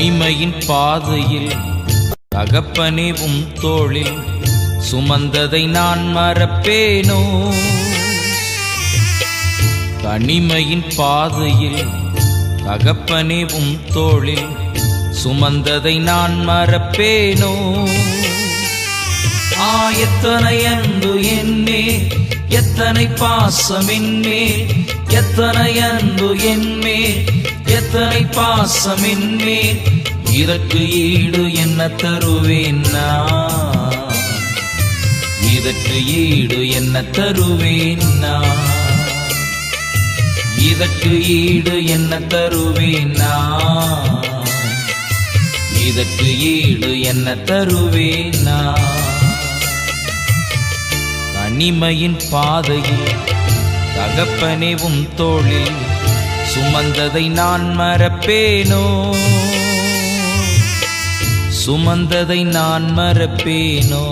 தனிமையின் பாதையில் தகப்பனே உம் தோளில் சுமந்ததை நான் மறப்பேனோ? தனிமையின் பாதையில் தகப்பனே உம் தோளில் சுமந்ததை நான் மறப்பேனோ? எத்தனை அன்பு என்மேல், எத்தனை பாசம் என்மேல், எத்தனை அன்பு என்மேல், எத்தனை பாசம் என்மேல், இதற்கு ஈடு என்ன தருவேன் நான்? இதற்கு ஈடு என்ன தருவேன் நான்? இதற்கு ஈடு என்ன தருவேன் நான்? இதற்கு ஈடு என்ன தருவேன் நான்? தனிமையின் பாதையில் தகப்பனே உம் தோளில் சுமந்ததை நான் மறப்பேனோ? சுமந்ததை நான் மறப்பேனோ?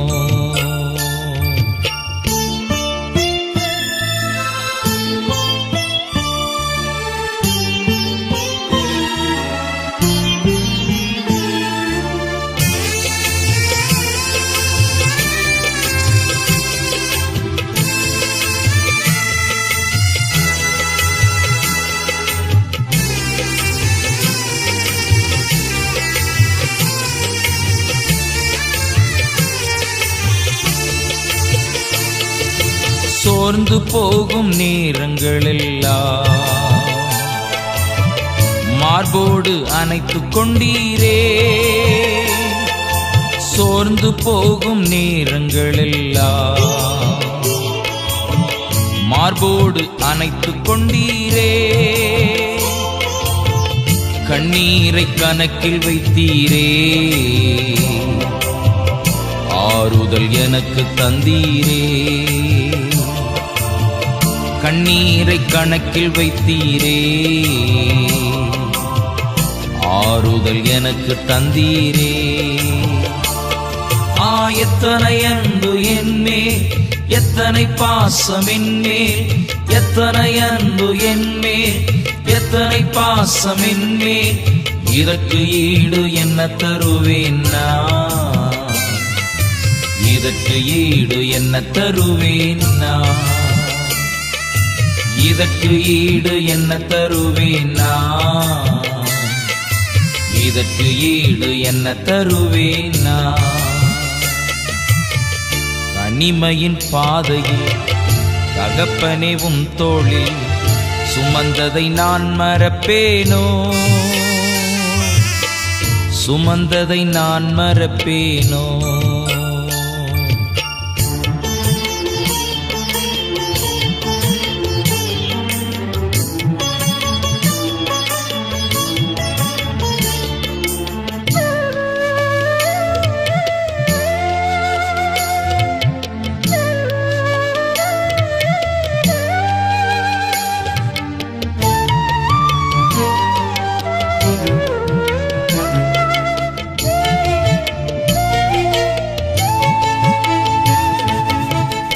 சோர்ந்து போகும் நேரங்களெல்லாம் மார்போடு அணைத்துக் கொண்டீரே. சோர்ந்து போகும் நேரங்களெல்லாம் மார்போடு அணைத்துக் கொண்டீரே. கண்ணீரை கணக்கில் வைத்தீரே, ஆறுதல் எனக்கு தந்தீரே. கண்ணீரை கணக்கில் வைத்தீரே, ஆறுதல் எனக்கு தந்தீரே. எத்தனை அன்பு என்மேல், எத்தனை பாசம் என்மேல், எத்தனை அன்பு என்மேல், எத்தனை பாசம் என்மேல், இதற்கு ஈடு என்ன தருவேன் நான்? இதற்கு ஈடு என்ன தருவேன் நான்? இதற்கு ஈடு என்ன தருவேன் நான்? இதற்கு ஈடு என்ன தருவேன் நான்? தனிமையின் பாதையில் தகப்பனே உம் தோளில் சுமந்ததை நான் மறப்பேனோ? சுமந்ததை நான் மறப்பேனோ?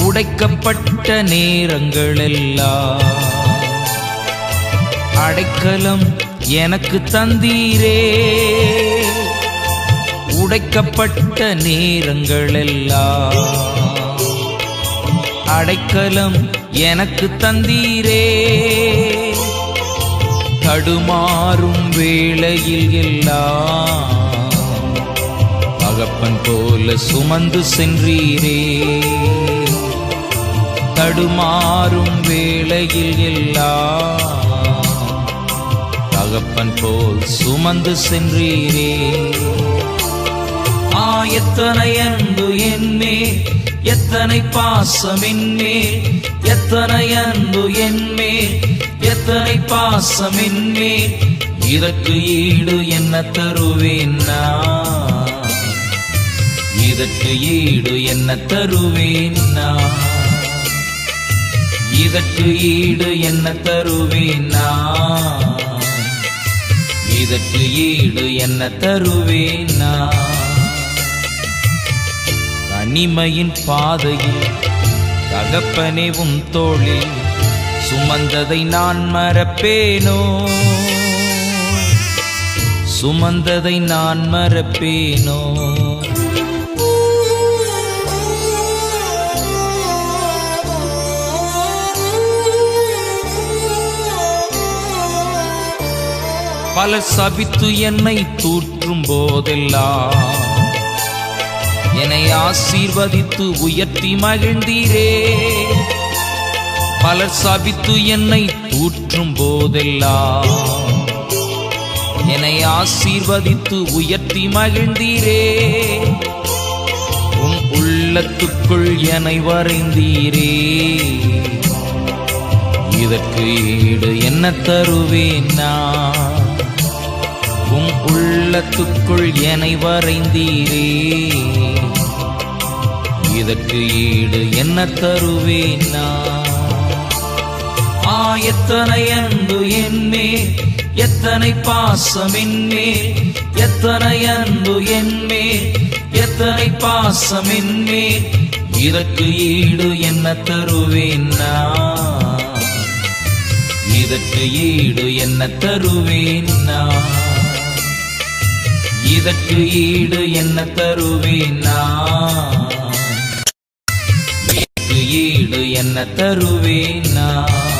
உடைக்கப்பட்ட நேரங்களெல்லாம் அடைக்கலம் எனக்கு தந்தீரே. உடைக்கப்பட்ட நேரங்களெல்லாம் அடைக்கலம் எனக்கு தந்தீரே. தடுமாறும் வேளையில் எல்லாம் தகப்பன் போல சுமந்து சென்றீரே. தடுமாறும் வேளையில் எல்லாம் தகப்பன் போல் சுமந்து சென்றீரே. எத்தனை அன்பு என்மேல், எத்தனை பாசம் என்மேல், எத்தனை அன்பு என்மேல், எத்தனை பாசம் என்மேல், இதற்கு ஈடு என்ன தருவேன் நான்? இதற்கு ஈடு என்ன தருவேன் நான்? இதற்கு ஈடு என்ன தருவேன் நான்? இதற்கு ஈடு என்ன தருவேன் நான்? தனிமையின் பாதையில் தகப்பனே உம் தோளில் சுமந்ததை நான் மறப்பேனோ? சுமந்ததை நான் மறப்பேனோ? பலர் சபித்து என்னை தூற்றும் போதெல்லாம் என்னை ஆசீர்வதித்து உயர்த்தி மகிழ்ந்தீரே. பலர் சபித்து என்னை தூற்றும் போதெல்லாம் என்னை ஆசீர்வதித்து உயர்த்தி மகிழ்ந்தீரே. உம் உள்ளத்துக்குள் என்னை வரைந்தீரே. இதற்கு ஈடு என்ன தருவேன் நான்? உம் உள்ளத்துக்குள் என்னை வரைந்தீரே. இதற்கு ஈடு என்ன தருவேன் நான்? எத்தனை அன்பு என்மேல், எத்தனை பாசம் என்மேல், எத்தனை அன்பு என்மேல், எத்தனை பாசம் என்மேல். இதற்கு ஈடு என்ன தருவேன் நான்? இதற்கு ஈடு என்ன தருவேன் நான்? இதற்கு ஈடு என்ன தருவேன் நான்? இதற்கு ஈடு என்ன தருவேன் நான்?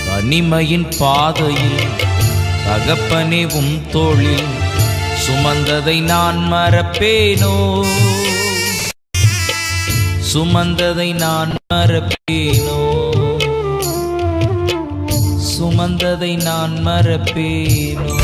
தனிமையின் பாதையில் தகப்பனே உம் தோளில் சுமந்ததை நான் மறப்பேனோ? சுமந்ததை நான் மறப்பேனோ? சுமந்ததை நான் மறப்பேனோ?